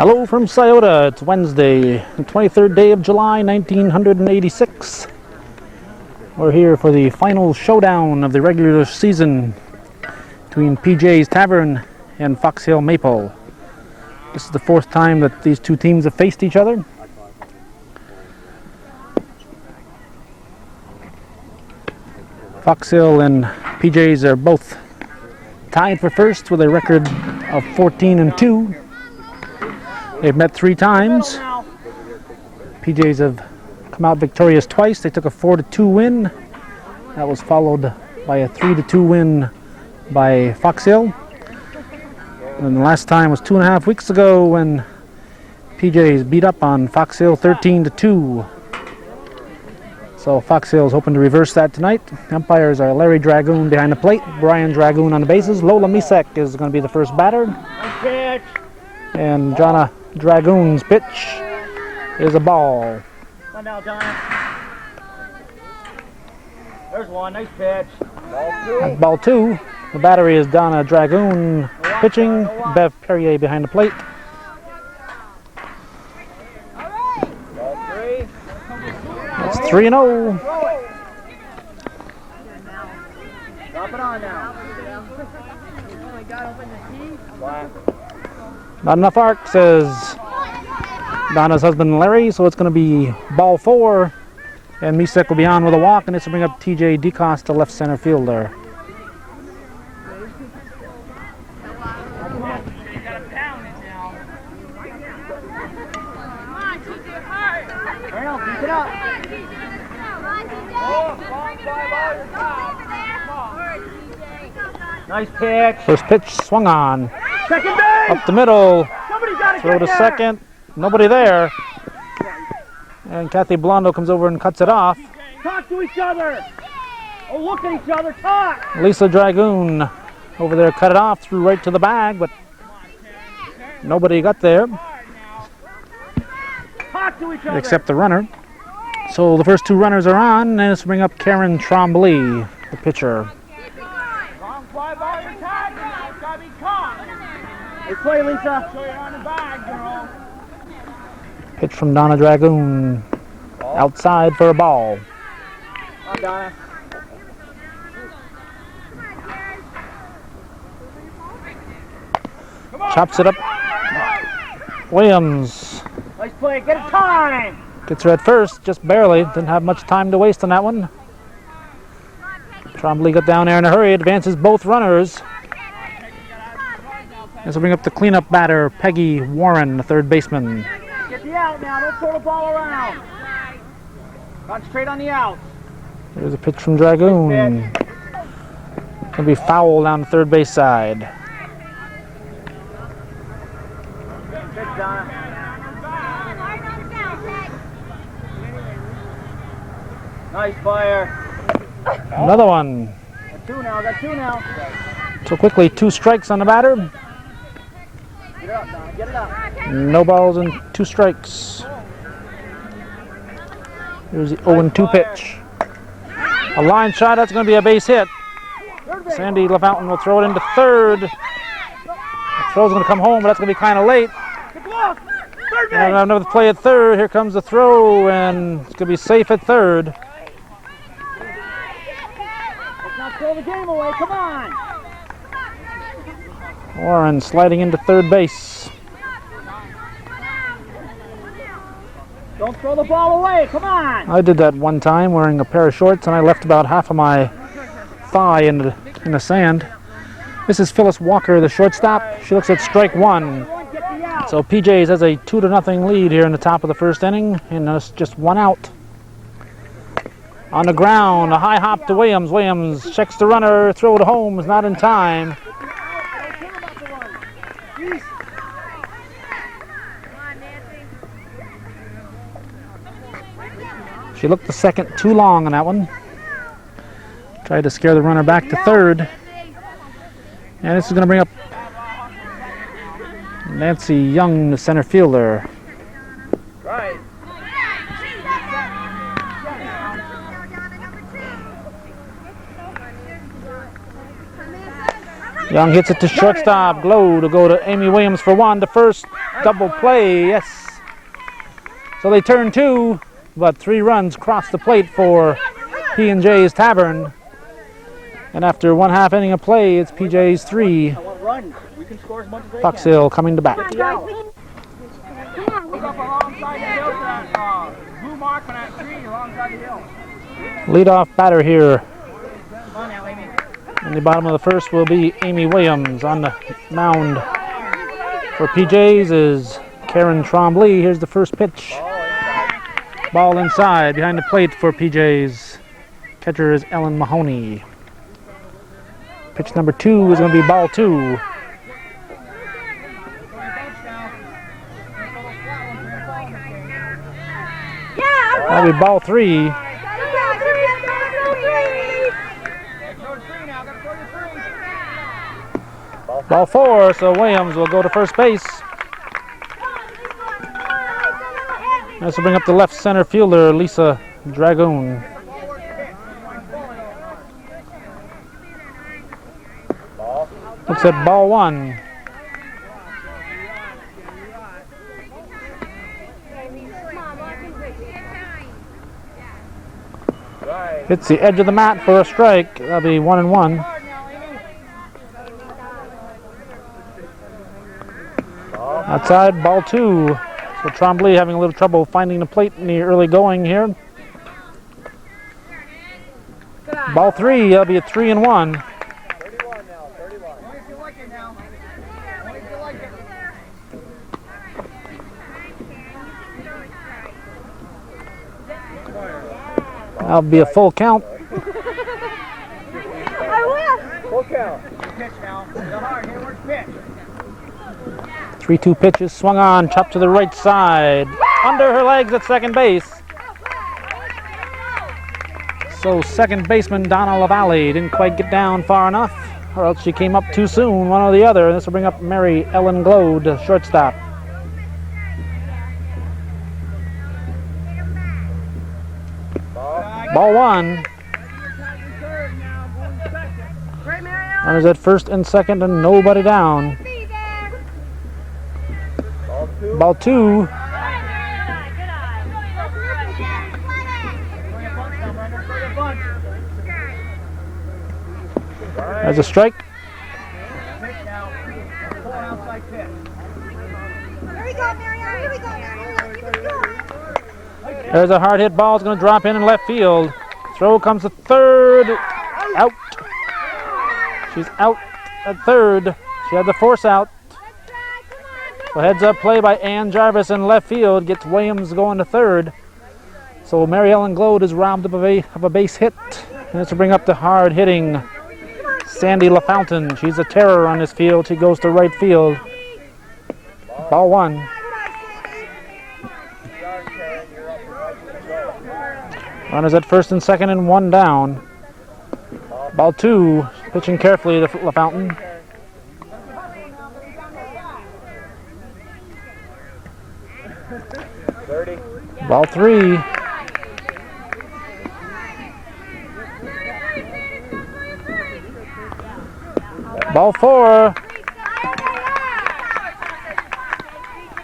Hello from Sciota. It's Wednesday, the 23rd day of July, 1986. We're here for the final showdown of the regular season between PJ's Tavern and Fox Hill Maple. This is the fourth time that these two teams have faced each other. Fox Hill and PJ's are both tied for first with a record of 14-2. They've met 3 times. PJ's have come out victorious twice. They took a 4-2 win. That was followed by a 3-2 win by Fox Hill. And then the last time was 2.5 weeks ago when PJ's beat up on Fox Hill 13-2. So Fox Hill is hoping to reverse that tonight. Umpires are Larry Dragoon behind the plate, Brian Dragoon on the bases. Lola Misek is going to be the first batter. And Jonna Dragoon's pitch is a ball. One down, Donna. There's one. Nice pitch. That's ball 2. The battery is Donna Dragoon pitching. Bev Perrier behind the plate. Ball 3. It's 3-0. Drop it on now. Not enough arc, says Donna's husband Larry, so it's going to be ball 4. And Misek will be on with a walk, and this will bring up TJ DeCosta, left center fielder. Nice pitch. First pitch swung on. Second base. Up the middle. Somebody's got to Throw get to there. second. Nobody there. And Kathy Blondo comes over and cuts it off. Talk to each other. Oh, look at each other. Talk. Lisa Dragoon over there cut it off, threw right to the bag, but nobody got there Talk to each other. except the runner. So the first 2 runners are on, and let's bring up Karen Trombley, the pitcher. Long fly ball. You're tagging now. It's got to be caught. Hey, play, Lisa. Show you on the bag, girl. Pitch from Donna Dragoon. Outside for a ball. Come on, Donna. Chops it up. Williams Nice play. Get it time. gets her at first, just barely. Didn't have much time to waste on that one. Trombley got down there in a hurry, advances both runners. This will bring up the cleanup batter, Peggy Warren, the third baseman. Get the out now. Don't throw the ball around. Concentrate on the out. There's a pitch from Dragoon. Gonna be foul down the third base side. Pitch, Donna. Nice fire. Another one. Got 2 now. Got 2 now. So quickly, 2 strikes on the batter. Get it up, Donna. Get it up. No balls and 2 strikes. Here's the 0-2 pitch. A line shot, that's going to be a base hit. Sandy LaFountain will throw it into third. The throw's going to come home, but that's going to be kind of late. Good luck. Third base. And another play at third. Here comes the throw, and it's going to be safe at third. Let's not throw the game away. Come on. Warren sliding into third base. Don't throw the ball away. Come on. I did that one time wearing a pair of shorts, and I left about half of my thigh in the sand. This is Phyllis Walker, the shortstop. She looks at strike 1. Get the out. So PJ's has a 2-0 lead here in the top of the first inning, and there's just 1 out. On the ground, a high hop to Williams. Williams checks the runner, throw to home is not in time. She looked the second too long on that one. Tried to scare the runner back to third. And this is going to bring up Nancy Young, the center fielder. Right. Young hits it to shortstop. Glow to go to Amy Williams for 1 to first. double play, yes. So they turn 2, but 3 runs cross the plate for P&J's Tavern. And after 1/2 inning of play, it's PJ's 3. Fox Hill coming to bat. Look up alongside the hill to that blue mark on that tree alongside the hill. Leadoff batter here in the bottom of the first will be Amy Williams. On the mound for PJ's is Karen Trombley. Here's the first pitch. Ball inside. Behind the plate for PJ's. Catcher is Ellen Mahoney. Pitch number 2 is going to be ball 2. That'll be ball 3. Ball 4, so Williams will go to first base. This will bring up the left center fielder, Lisa Dragoon. Looks at ball 1. Hits the edge of the mat for a strike. That'll be 1-1. Outside, ball 2. So Trombley having a little trouble finding the plate in the early going here. Ball 3, that'll be a 3-1. That'll be a full count. Full count. Pitch now. Hard. Here, where's pitch? 3-2 pitch is swung on, chopped to the right side. Under her legs at second base. So second baseman Donna LaValle didn't quite get down far enough, or else she came up too soon, one or the other. This will bring up Mary Ellen Glode, shortstop. Ball 1. Runners at first and second and nobody down. Ball 2. There's a strike. There's a hard hit ball. It's going to drop in left field. Throw comes to third. Out. She's out at third. She had the force out. So heads up play by Ann Jarvis in left field. Gets Williams going to third. So Mary Ellen Glode is robbed of a base hit. And this will bring up the hard hitting Sandy LaFountain. She's a terror on this field. She goes to right field. Ball 1. Runners at first and second and 1 down. Ball 2. Pitching carefully to LaFountain. Ball 3. Ball 4.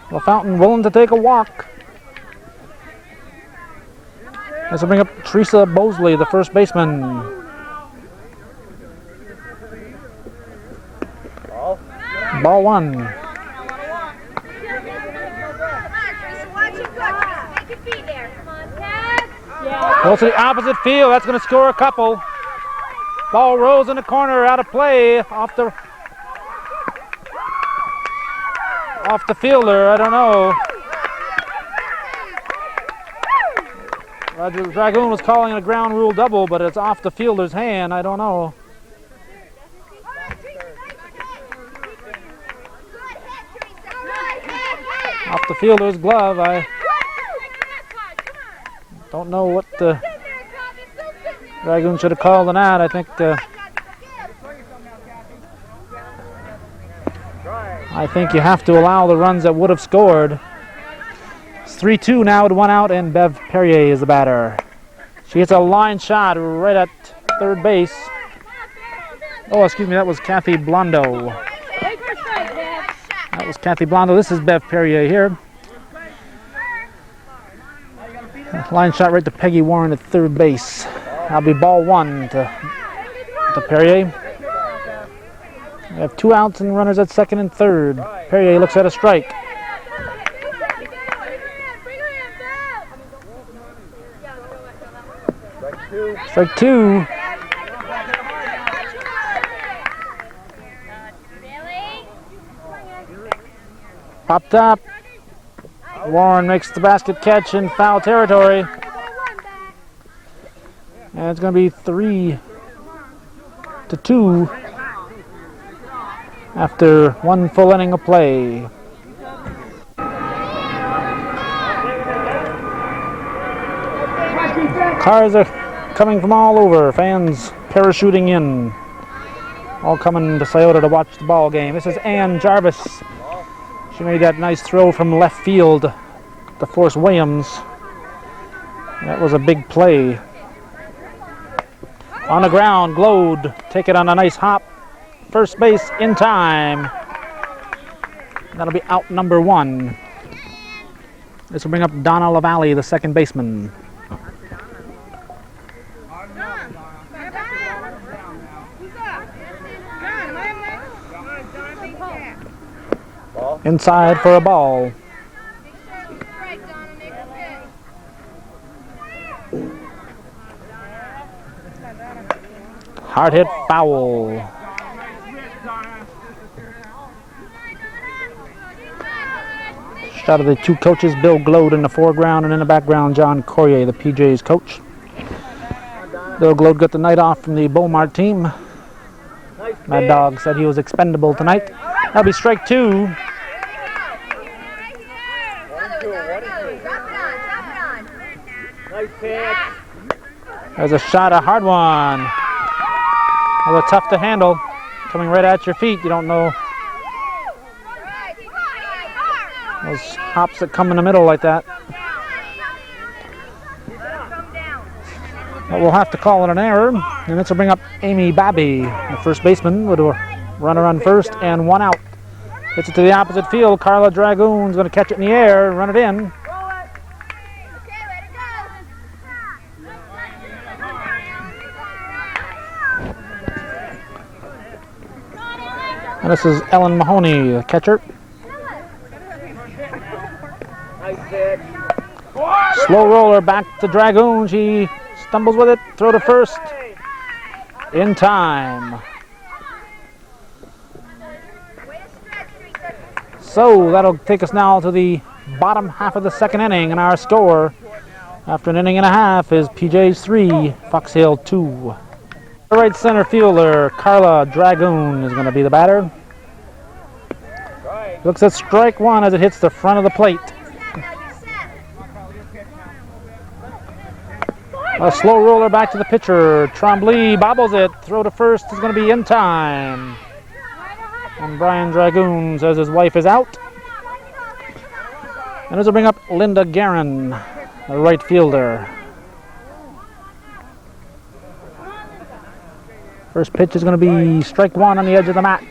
LaFountain willing to take a walk. This will bring up Teresa Bosley, the first baseman. Ball 1. Goes to the opposite field. That's going to score a couple. Ball rolls in the corner, out of play, off the fielder. I don't know. Dragoon was calling it a ground rule double, but it's off the fielder's hand. I don't know. Off the fielder's glove. I don't know what the Dragoon should have called on that. I think you have to allow the runs that would have scored. It's 3-2 now with 1 out, and Bev Perrier is the batter. She hits a line shot right at third base. Oh, excuse me, that was Kathy Blondo. That was Kathy Blondo. This is Bev Perrier here. Line shot right to Peggy Warren at third base. That'll be ball one to Perrier. We have 2 outs and runners at second and third. Perrier looks at a strike. Strike two. Popped up. Warren makes the basket catch in foul territory. And it's going to be 3-2 after 1 full inning of play. Cars are coming from all over. Fans parachuting in. All coming to Sciota to watch the ball game. This is Ann Jarvis. She made that nice throw from left field to force Williams. That was a big play. On the ground, Glode take it on a nice hop. First base in time. That'll be out number 1. This will bring up Donna LaValle, the second baseman. Inside for a ball. Hard hit foul. Shot of the 2 coaches, Bill Glode in the foreground, and in the background, John Corrier, the PJ's coach. Bill Glode got the night off from the Beaumont team. Mad Dog said he was expendable tonight. That'll be strike 2. There's a shot, a hard one. A little tough to handle. Coming right at your feet. You don't know those hops that come in the middle like that. But we'll have to call it an error. And this will bring up Amy Babby, the first baseman, with a runner on first and 1 out. Hits it to the opposite field. Carla Dragoon's going to catch it in the air, run it in. And this is Ellen Mahoney, the catcher. Slow roller back to Dragoon. She stumbles with it. Throw to first. In time. So that'll take us now to the bottom half of the second inning, and our score after an inning and a half is PJ's 3, Fox Hill 2. The right center fielder, Carla Dragoon, is going to be the batter. Looks at strike 1 as it hits the front of the plate. A slow roller back to the pitcher. Trombley bobbles it. Throw to first is going to be in time. And Brian Dragoon says his wife is out. And this will bring up Linda Guerin, the right fielder. First pitch is going to be strike 1 on the edge of the mat.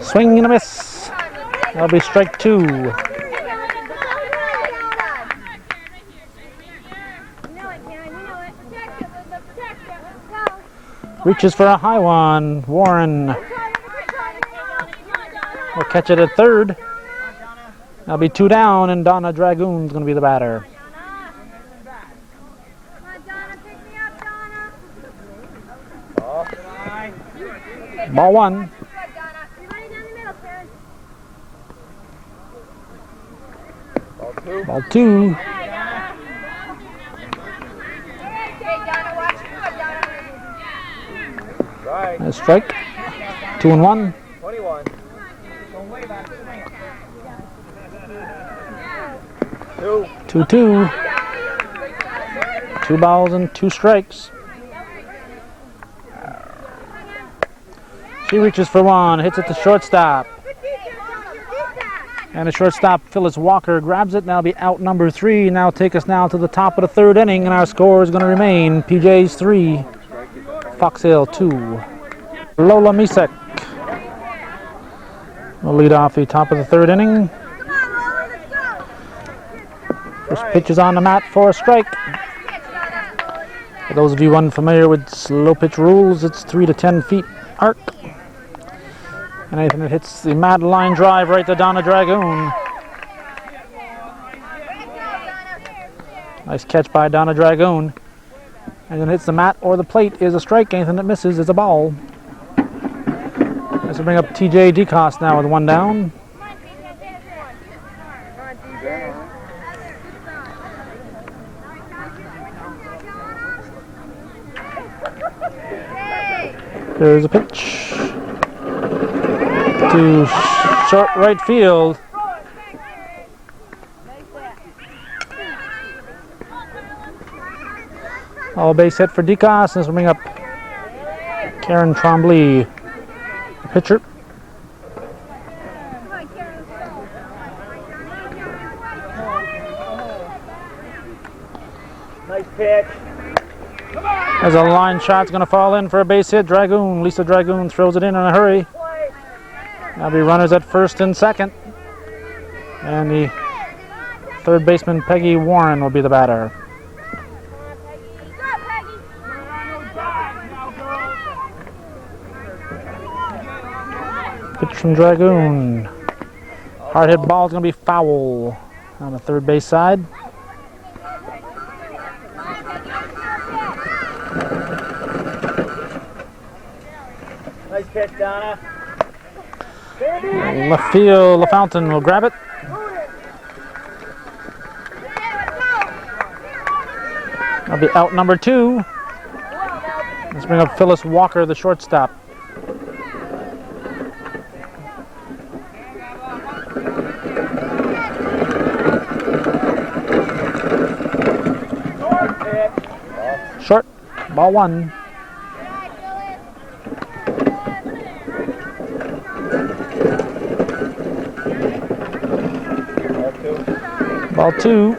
Swing and a miss. That'll be strike 2. Reaches for a high one. Warren will catch it at third. That'll be 2 down, and Donna Dragoon's going to be the batter. Ball 1. Ball 2. Nice strike. 2-1. 2-2. 2 balls and 2 strikes. She reaches for one, hits it to shortstop. And the shortstop, Phyllis Walker, grabs it. Now be out number 3. Now take us now to the top of the 3rd inning, and our score is going to remain PJ's 3, Fox Hill 2. Lola Misek will lead off the top of the 3rd inning. First pitch is on the mat for a strike. For those of you unfamiliar with slow pitch rules, it's 3 to 10 feet arc. And anything that hits the mat line drive right to Donna Dragoon. Nice catch by Donna Dragoon. And then hits the mat or the plate is a strike. Anything that misses is a ball. Let's bring up TJ DeCoste now with 1 down. There's a pitch to short right field. All base hit for DeCoste. Let's bring up Karen Trombley, the pitcher. Nice pitch. As a line shot's going to fall in for a base hit. Dragoon, Lisa Dragoon throws it in a hurry. That'll be runners at first and second. And the 3rd baseman, Peggy Warren, will be the batter. Pitch from Dragoon. Hard hit ball is going to be foul on the 3rd base side. Nice pitch, Donna. Left field, LaFountain will grab it. That'll be out number 2. Let's bring up Phyllis Walker, the shortstop. Short, ball 1. Ball 2.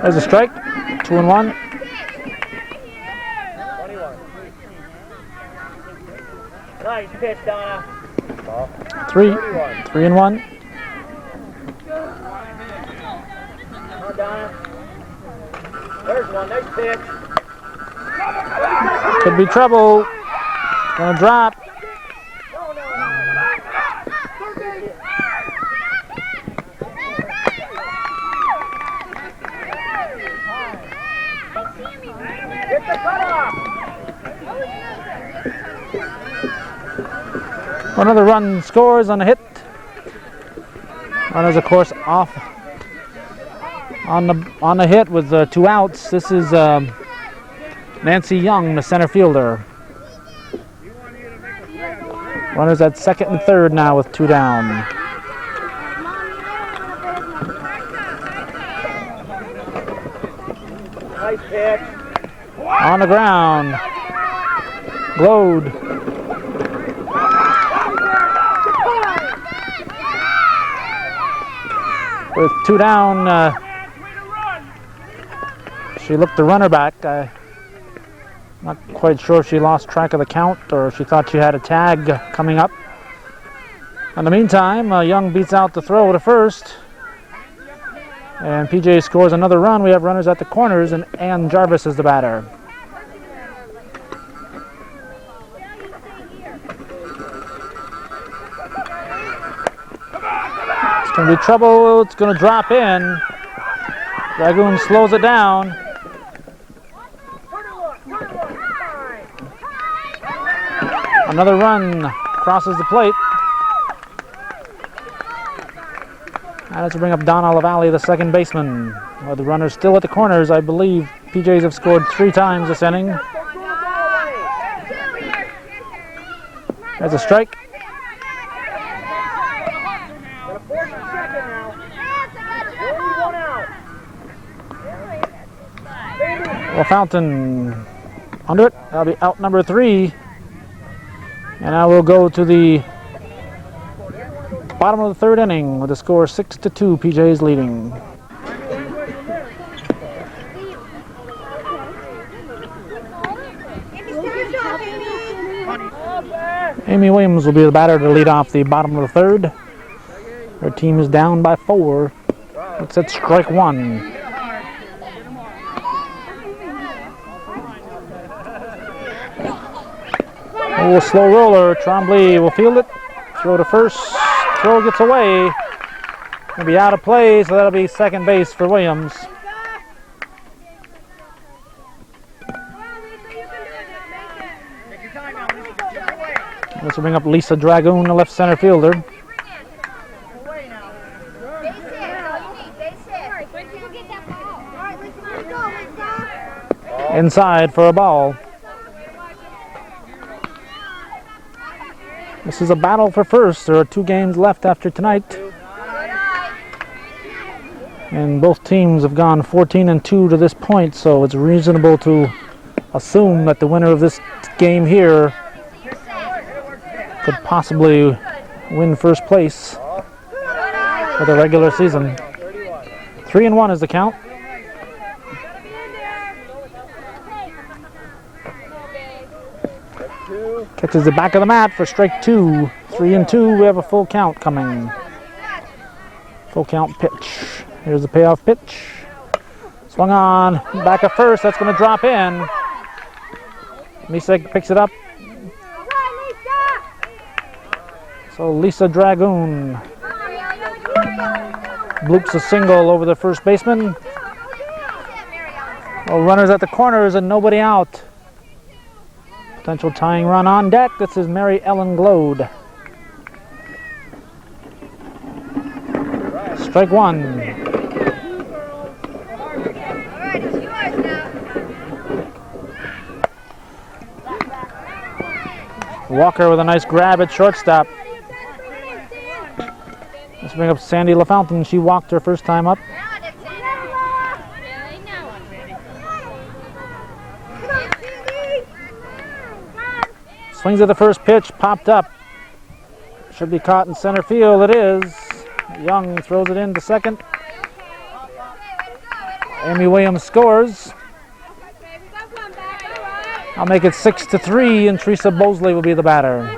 There's a strike. 2-1. Nice pitch, Donna. 3-1. Come on, Donna. There's one. Nice pitch. Could be trouble. Gonna drop. Get the cutoff. Another run scores on a hit. Runners, of course, off on the hit with 2 outs. This is Nancy Young, the center fielder. Runners at second and third now with 2 down. Nice pitch. On the ground. Glowed. With 2 down, she looked the runner back. Not quite sure if she lost track of the count or she thought she had a tag coming up. In the meantime, Young beats out the throw to first. And PJ scores another run. We have runners at the corners, and Ann Jarvis is the batter. It's going to be trouble. It's going to drop in. Dragoon slows it down. Another run crosses the plate. And let's bring up Don Olivalle, the second baseman. Well, the runner's still at the corners. I believe PJs have scored 3 times this inning. There's a strike. Well, Fountain Under it. That'll be out number 3. And now we'll go to the bottom of the 3rd inning with the score 6-2. PJ's leading. Amy Williams will be the batter to lead off the bottom of the 3rd. Her team is down by 4. It's at strike 1. Oh, slow roller. Trombley will field it. Throw to first. Throw gets away. Gonna be out of play, so that'll be second base for Williams. This will bring up Lisa Dragoon, the left center fielder. Inside for a ball. This is a battle for first. There are 2 games left after tonight. And both teams have gone 14-2 to this point, so it's reasonable to assume that the winner of this game here could possibly win first place for the regular season. 3-1 is the count. Catches the back of the mat for strike 2. 3-2. We have a full count coming. Full count pitch. Here's the payoff pitch. Swung on. Back at first. That's going to drop in. Misek picks it up. So Lisa Dragoon bloops a single over the first baseman. Well, runners at the corners and nobody out. Potential tying run on deck. This is Mary Ellen Glode. Strike 1. Walker with a nice grab at shortstop. Let's bring up Sandy LaFountain. She walked her first time up. Swings at the first pitch, popped up. Should be caught in center field. It is. Young throws it into second. Amy Williams scores. I'll make it 6-3, and Teresa Bosley will be the batter.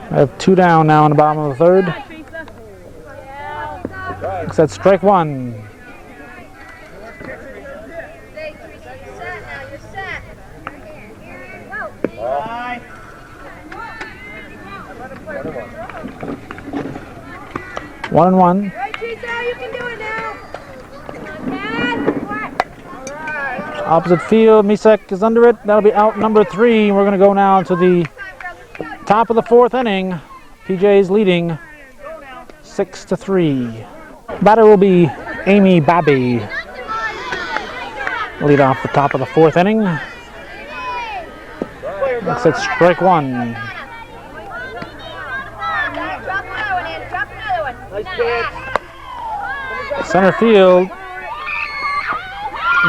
I have 2 down now in the bottom of the 3rd. Looks at strike 1. One and one. Opposite field, Misek is under it. That'll be out number 3. We're going to go now to the top of the 4th inning. PJ's leading 6-3. Batter will be Amy Babby. Lead off the top of the 4th inning. Looks at strike 1. Center field.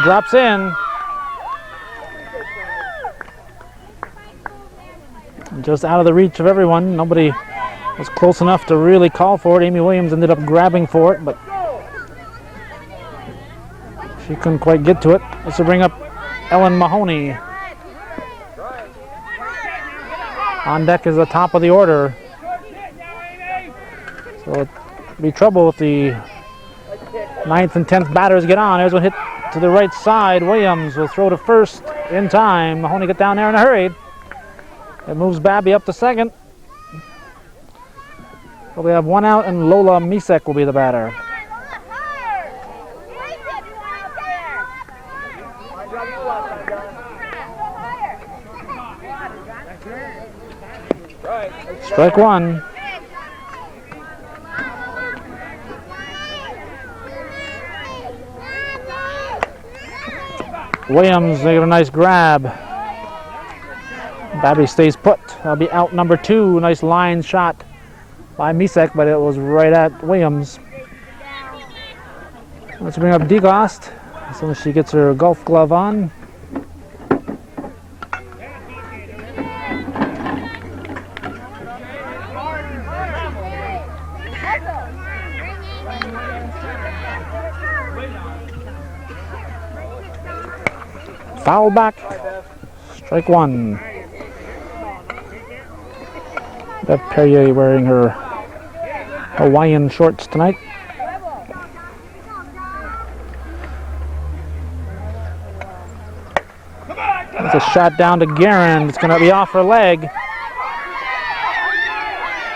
Drops in. Just out of the reach of everyone. Nobody was close enough to really call for it. Amy Williams ended up grabbing for it, but she couldn't quite get to it. This will bring up Ellen Mahoney. On deck is the top of the order. So it'll be trouble if the 9th and 10th batters get on. There's one hit to the right side. Williams will throw to first in time. Mahoney get down there in a hurry. It moves Babby up to second. So we have 1 out, and Lola Misek will be the batter. Strike 1. Williams, they get a nice grab. Babby stays put. That'll be out number 2. Nice line shot by Misek, but it was right at Williams. Let's bring up DeGost as soon as she gets her golf glove on. Foul back. Strike 1. Bev Perrier wearing her Hawaiian shorts tonight. That's a shot down to Guerin. It's going to be off her leg.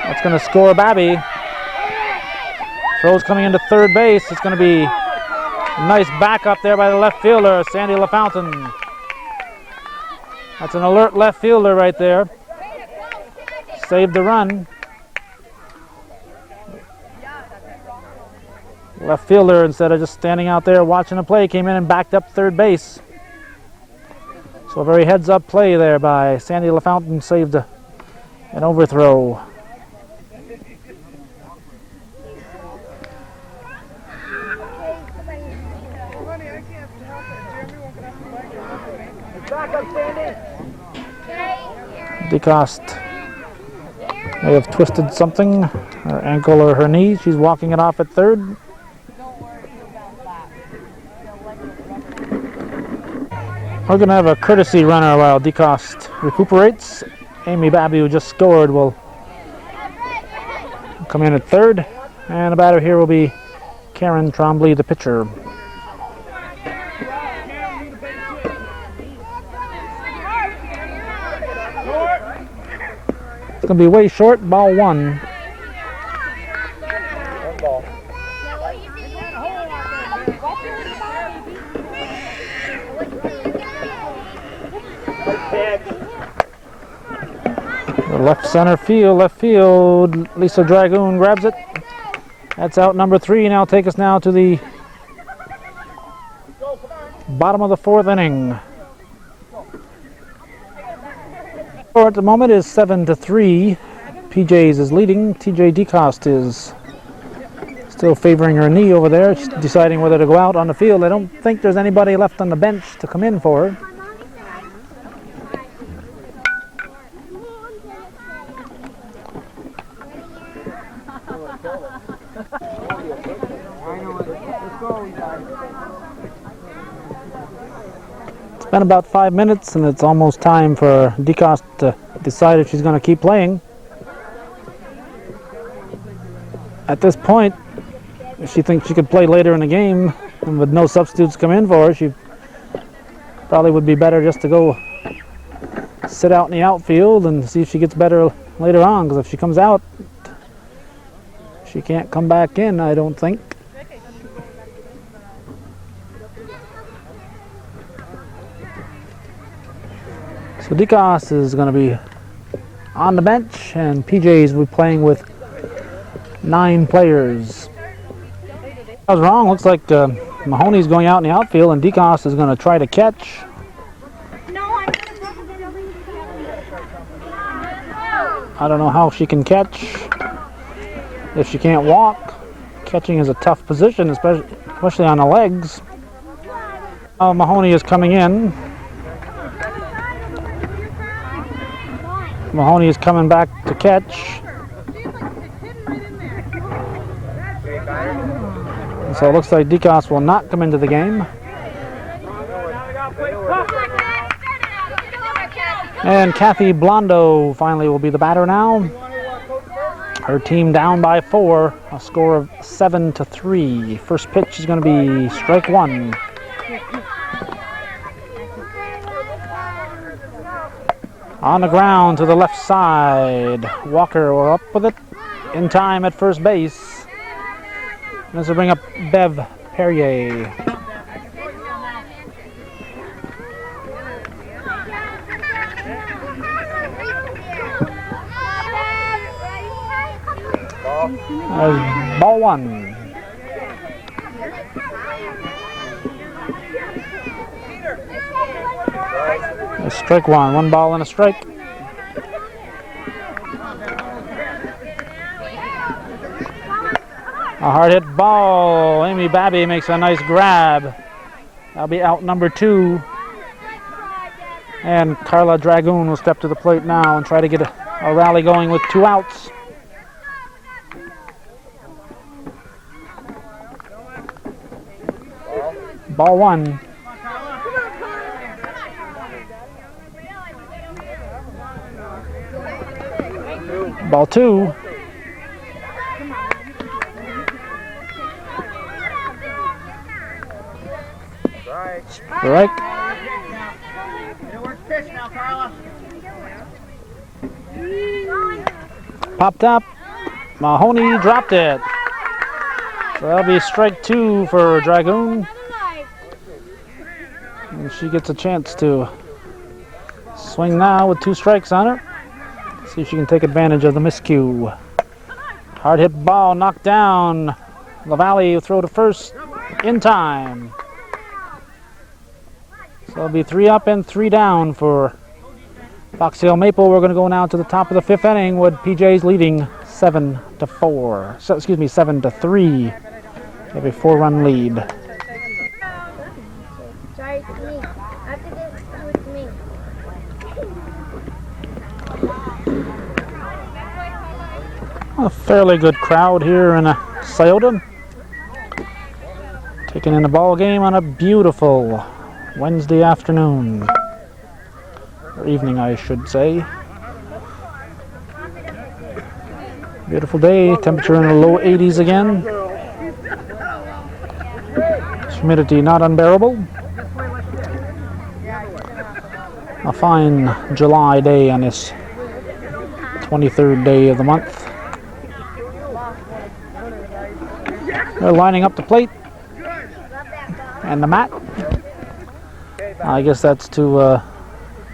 That's going to score Babby. Throws coming into third base. It's going to be a nice backup there by the left fielder, Sandy LaFountain. That's an alert left fielder right there. Saved the run. Left fielder, instead of just standing out there watching the play, came in and backed up third base. So a very heads-up play there by Sandy LaFountain, saved an overthrow. DeCoste may have twisted something, her ankle or her knee. She's walking it off at third. We're going to have a courtesy runner while DeCoste recuperates. Amy Babby, who just scored, will come in at third. And the batter here will be Karen Trombley, the pitcher. It's going to be way short, ball 1. Left center field, left field. Lisa Dragoon grabs it. That's out number 3. Now take us now to the bottom of the 4th inning. Score at the moment is 7-3. PJ's is leading. TJ DeCoste is still favoring her knee over there. She's deciding whether to go out on the field. I don't think there's anybody left on the bench to come in for her. It's been about 5 minutes and it's almost time for DeCoste to decide if she's going to keep playing. At this point, if she thinks she could play later in the game and with no substitutes come in for her, she probably would be better just to go sit out in the outfield and see if she gets better later on, because if she comes out, she can't come back in, I don't think. So DeCoste is going to be on the bench, and PJ's will be playing with 9 players. I was wrong. Looks like Mahoney's going out in the outfield, and DeCoste is going to try to catch. I don't know how she can catch if she can't walk. Catching is a tough position, especially on the legs. Mahoney is coming in. Mahoney is coming back to catch. And so it looks like DeCoste will not come into the game. And Kathy Blondo finally will be the batter now. Her team down by 4, a score of 7-3. First pitch is going to be strike 1. On the ground to the left side. Walker will up with it in time at first base. This will bring up Bev Perrier. There's ball 1. Strike 1. 1 ball and a strike. A hard hit ball. Amy Babby makes a nice grab. That'll be out number 2. And Carla Dragoon will step to the plate now and try to get a rally going with 2 outs. Ball 1. Ball 2. Strike. Popped up. Mahoney dropped it. So that'll be strike 2 for Dragoon. And she gets a chance to swing now with 2 strikes on her. See if she can take advantage of the miscue. Hard hit ball knocked down. LaValle will throw to first in time. So it'll be 3 up and 3 down for Fox Hill Maple. We're going to go now to the top of the 5th inning with PJ's leading 7-4. So, 7-3. They have a 4-run lead. Sorry, it's me. After this, it's me. A fairly good crowd here in Sciota. Taking in the ball game on a beautiful Wednesday afternoon. Or evening, I should say. Beautiful day. Temperature in the low 80s again. Humidity not unbearable. A fine July day on this 23rd day of the month. They're lining up the plate and the mat. I guess that's to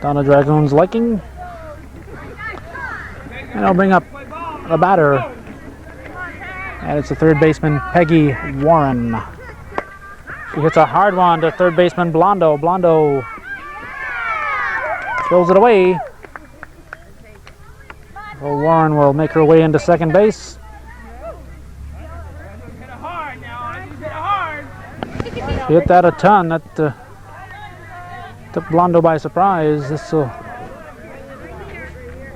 Donna Dragoon's liking. And I'll bring up the batter. And it's the third baseman, Peggy Warren. She hits a hard one to third baseman Blondo. Blondo throws it away. So Warren will make her way into second base. She hit that a ton. That took Blondo by surprise. This will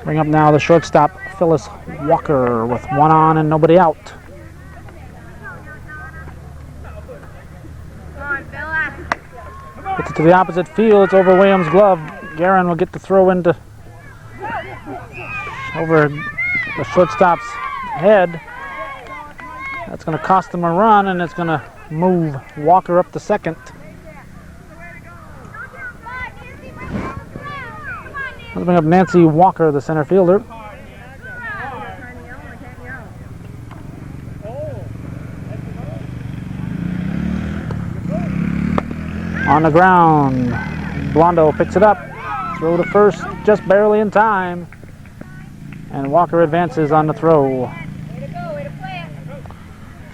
bring up now the shortstop, Phyllis Walker, with 1 on and nobody out. Gets it to the opposite field. It's over Williams' glove. Guerin will get the throw into over the shortstop's head. That's going to cost them a run, and it's going to move Walker up to second. Let's bring up Nancy Walker, the center fielder. On the ground, Blondo picks it up. Throw to first, just barely in time. And Walker advances on the throw.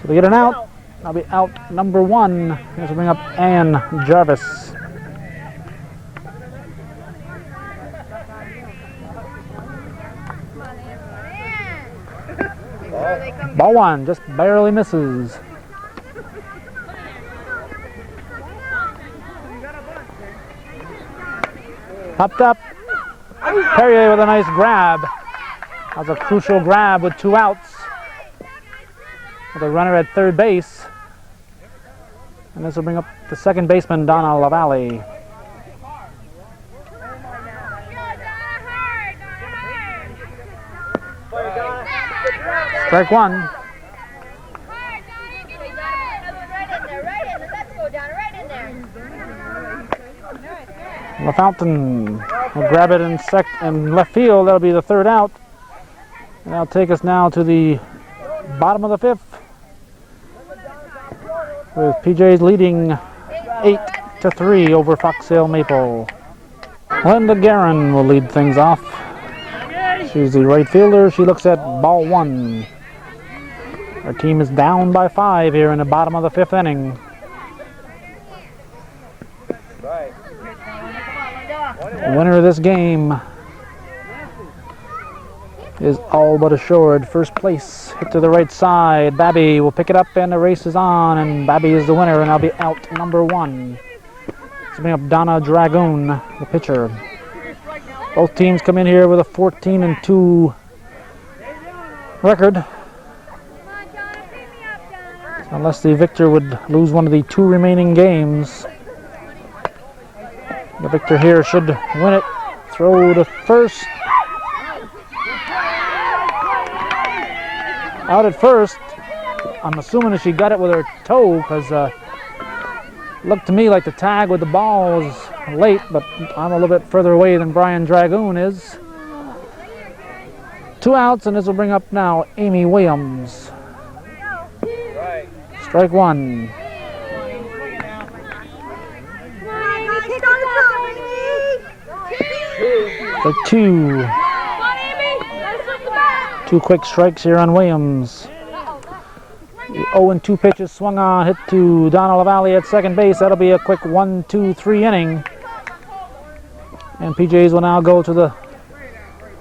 So they get an out. That'll be out number 1. Let's bring up Ann Jarvis. Ball 1, just barely misses. Popped up. Perrier with a nice grab. That was a crucial grab with 2 outs. With a runner at third base. And this will bring up the second baseman, Donna LaValle. Strike 1. LaFountain will grab it in left field. That'll be the 3rd out. And that'll take us now to the bottom of the 5th. With PJ's leading 8-3 over Fox Hill Maple. Linda Guerin will lead things off. She's the right fielder. She looks at ball 1. Our team is down by 5 here in the bottom of the 5th inning. The winner of this game is all but assured. First place, hit to the right side. Babby will pick it up and the race is on, and Babby is the winner, and I'll be out number 1. Coming up, Donna Dragoon, the pitcher. Both teams come in here with a 14-2 record. Unless the victor would lose one of the 2 remaining games. The victor here should win it. Throw to first. Out at first. I'm assuming that she got it with her toe, because looked to me like the tag with the ball was late, but I'm a little bit further away than Brian Dragoon is. 2 outs, and this will bring up now Amy Williams. Strike 1. Strike 2. 2 quick strikes here on Williams. The 0-2 pitch is swung on, hit to Donna LaValle at second base. That'll be a quick 1-2-3 inning. And PJs will now go to the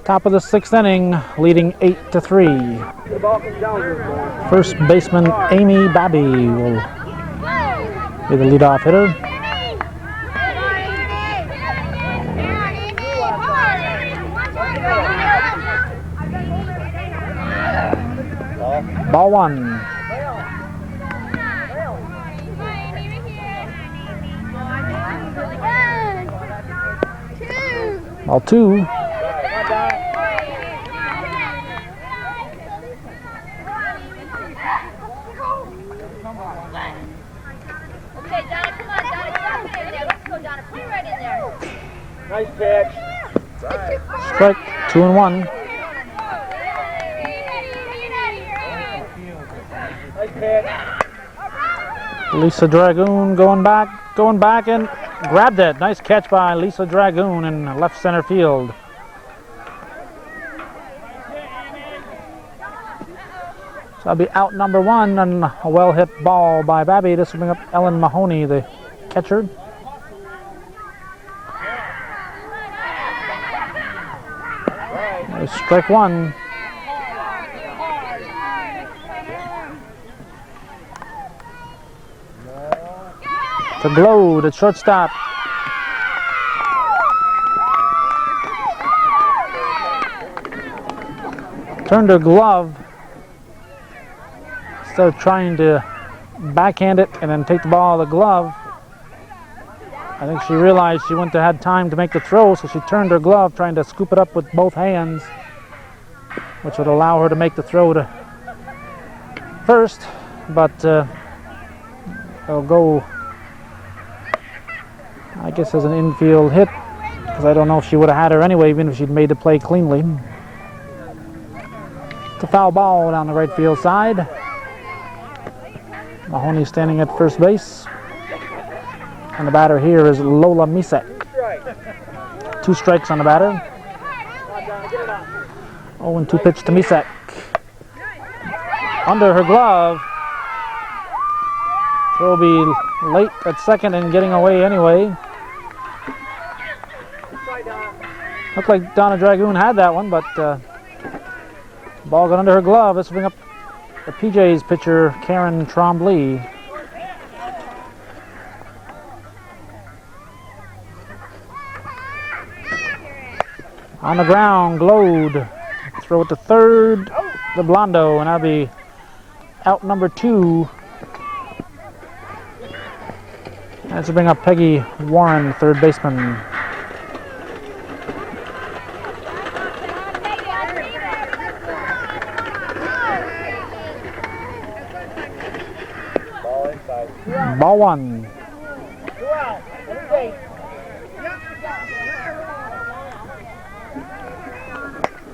top of the 6th inning, leading 8-3. First baseman Amy Babby will be the leadoff hitter. Ball 1. Ball 2. Nice pitch. Strike 2-1. Nice pitch. Lisa Dragoon going back and grabbed it. Nice catch by Lisa Dragoon in left center field. So I'll be out number 1 and a well hit ball by Babby. This will bring up Ellen Mahoney, the catcher. There's strike 1. To Glode at shortstop. Turned her glove instead of trying to backhand it and then take the ball out of the glove. I think she realized she wouldn't have had time to make the throw, so she turned her glove trying to scoop it up with both hands, which would allow her to make the throw to first, but it'll go, I guess, as an infield hit, because I don't know if she would have had her anyway, even if she'd made the play cleanly. It's a foul ball down the right field side. Mahoney standing at first base. And the batter here is Lola Misek. 2 strikes on the batter. 0-2 pitch to Misek. Under her glove. Throw will be late at second and getting away anyway. Looked like Donna Dragoon had that one, but ball got under her glove. This will bring up the PJ's pitcher, Karen Trombley. On the ground, Glode. Throw it to third, the Blondo, and that'll be out number 2. That's to bring up Peggy Warren, third baseman. Ball 1.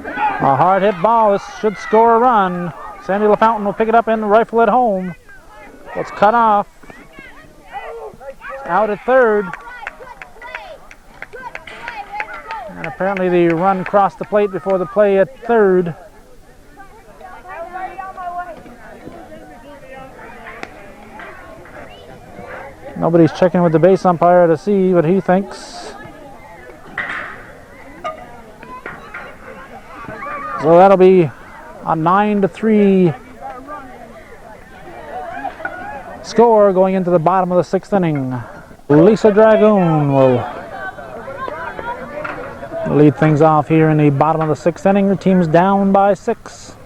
A hard hit ball. This should score a run. Sandy LaFountain will pick it up and rifle it home. It's cut off. It's out at third. And apparently the run crossed the plate before the play at third. Nobody's checking with the base umpire to see what he thinks. So that'll be a 9-3 score going into the bottom of the 6th inning. Lisa Dragoon will lead things off here in the bottom of the 6th inning. The team's down by 6.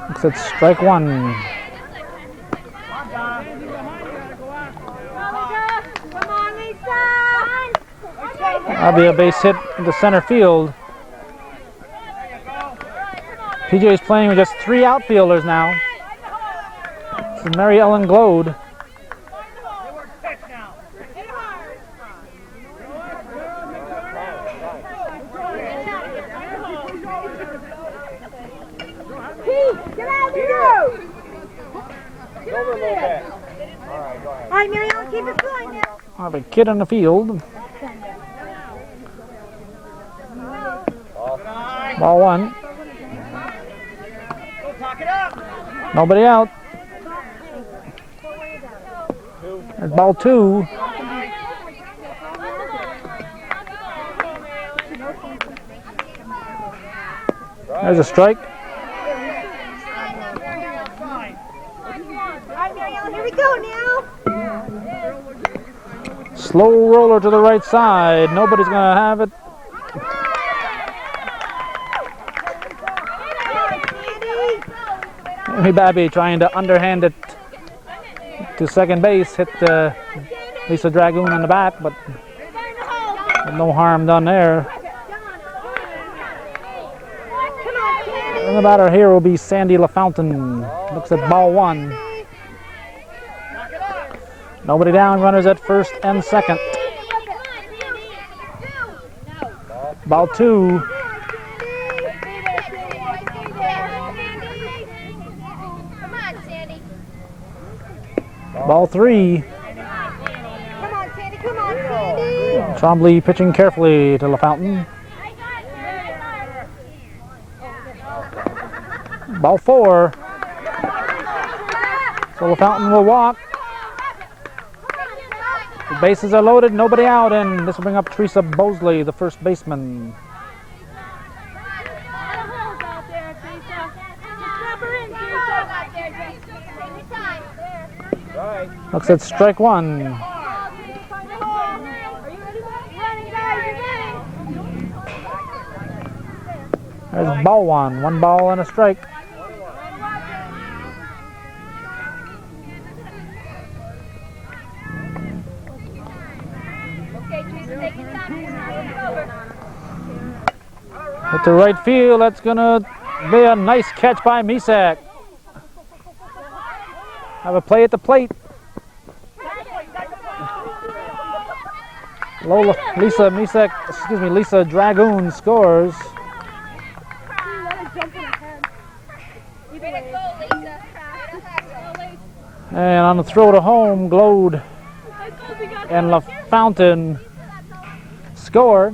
Looks at strike one. That'll be a base hit into center field. PJ is playing with just 3 outfielders now. This is Mary Ellen Glode. All right, Mary Ellen, keep it going now. I have a kid on the field. Ball 1. Nobody out. There's ball 2. There's a strike. Here we go now. Slow roller to the right side. Nobody's going to have it. Amy Babby trying to underhand it to second base. Hit Lisa Dragoon on the back, but no harm done there. And the batter here will be Sandy LaFountain. Looks at ball 1. Nobody down, runners at first and second. Ball 2. Ball 3. Come on, Sandy. Come on, Sandy. Trombley pitching carefully to LaFountain. Ball 4. So LaFountain will walk. The bases are loaded, nobody out, and this will bring up Teresa Bosley, the first baseman. Looks at strike 1. There's ball 1. 1 ball and a strike. Hit to right field. That's going to be a nice catch by Misak. Have a play at the plate. Lisa Dragoon scores. And on the throw to home, Glode and LaFountain score.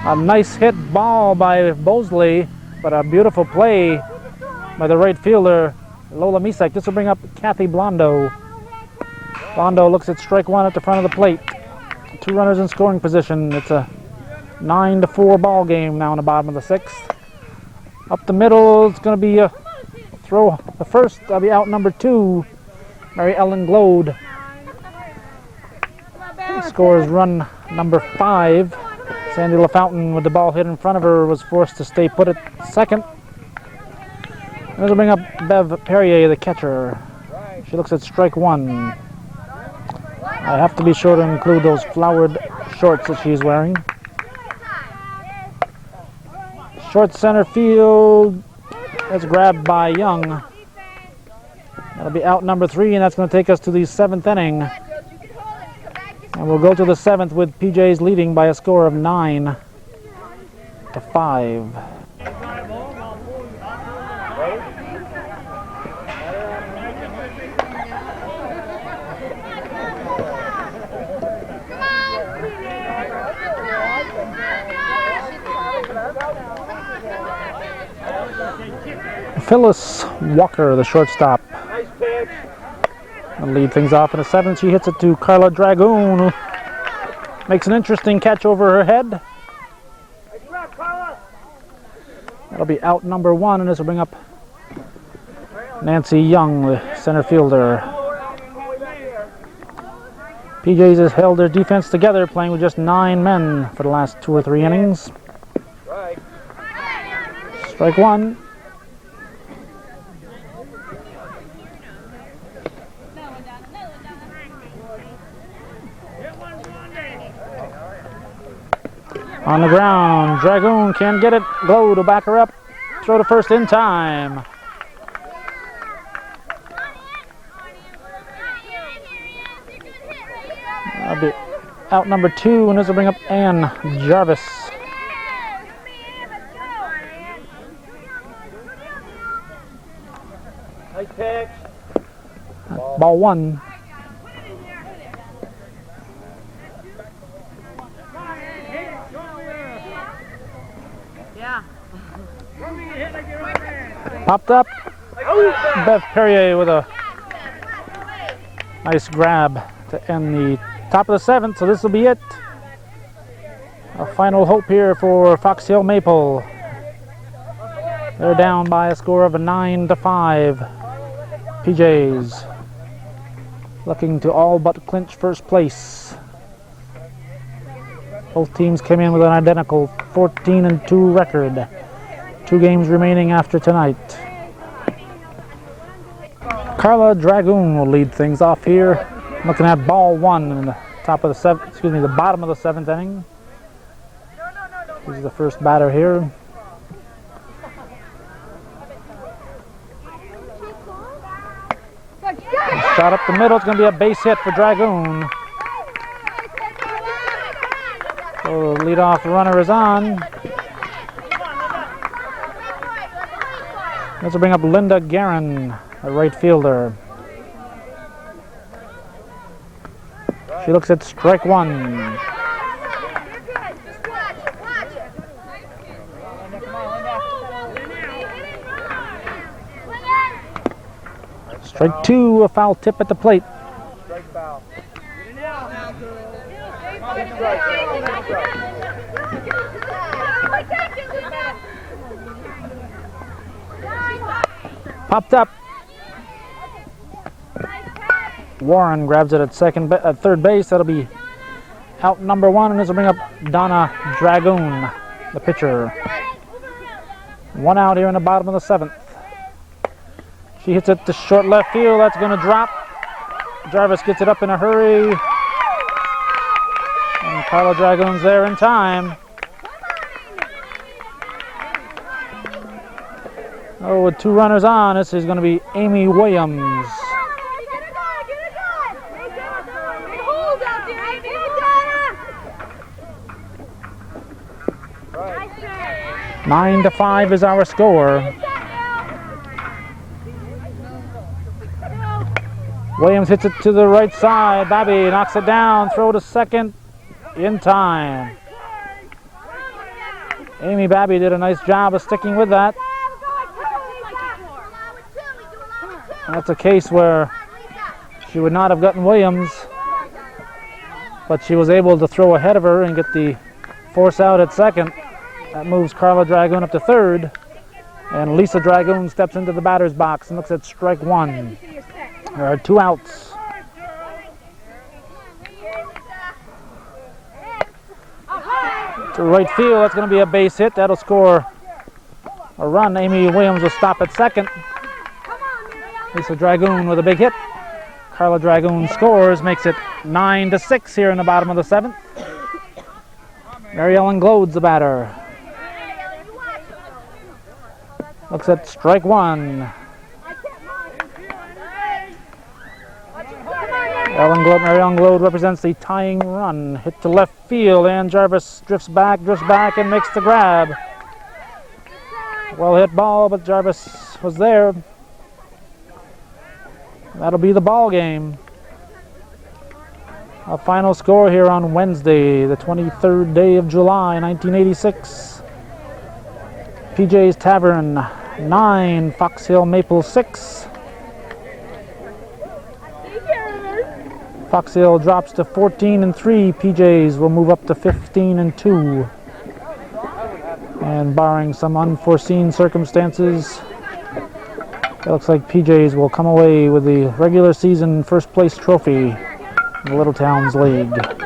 A nice hit ball by Bosley, but a beautiful play by the right fielder, Lola Misak. This will bring up Kathy Blondo. Blondo looks at strike 1 at the front of the plate. 2 runners in scoring position. It's a 9-4 ball game now in the bottom of the 6th. Up the middle, it's going to be a throw. The first, that'll be out number 2, Mary Ellen Glode. Scores run number 5. Sandy LaFountain, with the ball hit in front of her, was forced to stay put at second. And this will bring up Bev Perrier, the catcher. She looks at strike 1. I have to be sure to include those flowered shorts that she's wearing. Short center field. That's grabbed by Young. That'll be out number 3, and that's going to take us to the 7th inning. And we'll go to the 7th with PJ's leading by a score of 9-5. Phyllis Walker, the shortstop. Nice pitch. I'll lead things off in the 7th. She hits it to Carla Dragoon, who makes an interesting catch over her head. That'll be out number 1, and this will bring up Nancy Young, the center fielder. PJs has held their defense together, playing with just 9 men for the last 2 or 3 innings. Strike 1. On the ground, Dragoon can't get it. Glow to back her up. Throw to first in time. That'll be out number 2, and this will bring up Ann Jarvis. Nice pitch. Ball 1. Popped up. Bev Perrier with a nice grab to end the top of the 7th, so this will be it. A final hope here for Fox Hill Maple. They're down by a score of 9-5. PJs looking to all but clinch first place. Both teams came in with an identical 14-2 record. 2 games remaining after tonight. Carla Dragoon will lead things off here. Looking at ball 1 in the top of the 7th, excuse me, the bottom of the 7th inning. He's the first batter here. Shot up the middle. It's going to be a base hit for Dragoon. So the leadoff runner is on. This will bring up Linda Guerin, a right fielder. She looks at strike 1. Strike 2, a foul tip at the plate. Strike foul. Popped up. Warren grabs it at third base. That'll be out number 1, and this will bring up Donna Dragoon, the pitcher. 1 out here in the bottom of the 7th. She hits it to short left field. That's going to drop. Jarvis gets it up in a hurry. And Carla Dragoon's there in time. Oh, with 2 runners on, this is going to be Amy Williams. 9-5 is our score. Williams hits it to the right side. Babby knocks it down. Throw to second in time. Amy Babby did a nice job of sticking with that. That's a case where she would not have gotten Williams, but she was able to throw ahead of her and get the force out at second. That moves Carla Dragoon up to third, and Lisa Dragoon steps into the batter's box and looks at strike 1. There are 2 outs. To right field, that's going to be a base hit. That'll score a run. Amy Williams will stop at second. Lisa Dragoon with a big hit. Carla Dragoon scores, makes it 9-6 here in the bottom of the 7th. Mary Ellen Glode's the batter. Looks at strike 1. Mary Ellen Glode represents the tying run. Hit to left field, and Jarvis drifts back, and makes the grab. Well hit ball, but Jarvis was there. That'll be the ball game. A final score here on Wednesday, the 23rd day of July, 1986. PJ's Tavern 9, Fox Hill Maple 6. Fox Hill drops to 14-3. PJs will move up to 15-2. And barring some unforeseen circumstances, it looks like PJs will come away with the regular season first place trophy in the Little Towns League.